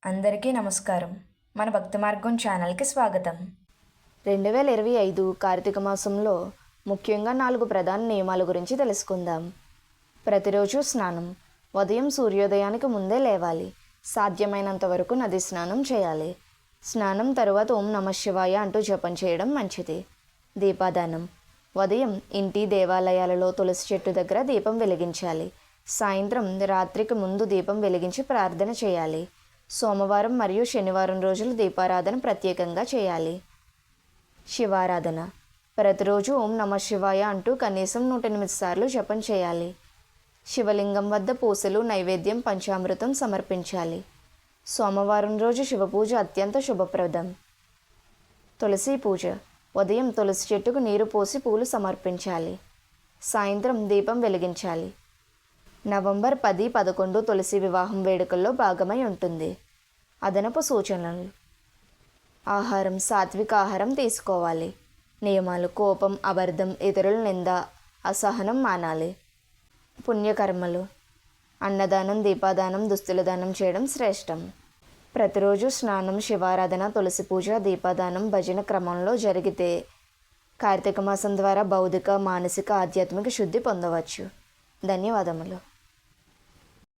అందరికీ నమస్కారం. మన భక్తి మార్గం ఛానల్కి స్వాగతం. 2025 కార్తీక మాసంలో ముఖ్యంగా 4 ప్రధాన నియమాల గురించి తెలుసుకుందాం. ప్రతిరోజు స్నానం. ఉదయం సూర్యోదయానికి ముందే లేవాలి. సాధ్యమైనంత వరకు నది స్నానం చేయాలి. స్నానం తరువాత ఓం నమః శివాయ అంటూ జపం చేయడం మంచిది. దీపాదానం. ఉదయం ఇంటి దేవాలయాలలో తులసి చెట్టు దగ్గర దీపం వెలిగించాలి. సాయంత్రం రాత్రికి ముందు దీపం వెలిగించి ప్రార్థన చేయాలి. సోమవారం మరియు శనివారం రోజులు దీపారాధన ప్రత్యేకంగా చేయాలి. శివారాధన. ప్రతిరోజు ఓం నమః శివాయ అంటూ కనీసం 108 సార్లు జపం చేయాలి. శివలింగం వద్ద పూసలు, నైవేద్యం, పంచామృతం సమర్పించాలి. సోమవారం రోజు శివపూజ అత్యంత శుభప్రదం. తులసి పూజ. ఉదయం తులసి చెట్టుకు నీరు పోసి పూలు సమర్పించాలి. సాయంత్రం దీపం వెలిగించాలి. నవంబర్ 10, 11 తులసి వివాహం వేడుకల్లో భాగమై ఉంటుంది. అదనపు సూచనలు. ఆహారం. సాత్విక ఆహారం తీసుకోవాలి. నియమాలు. కోపం, అబద్ధం, ఇతరుల నింద, అసహనం మానాలి. పుణ్యకర్మలు. అన్నదానం, దీపాదానం, దుస్తుల దానం చేయడం శ్రేష్టం. ప్రతిరోజు స్నానం, శివారాధన, తులసి పూజ, దీపాదానం భజన క్రమంలో జరిగితే కార్తీక మాసం ద్వారా భౌతిక, మానసిక, ఆధ్యాత్మిక శుద్ధి పొందవచ్చు. ధన్యవాదములు.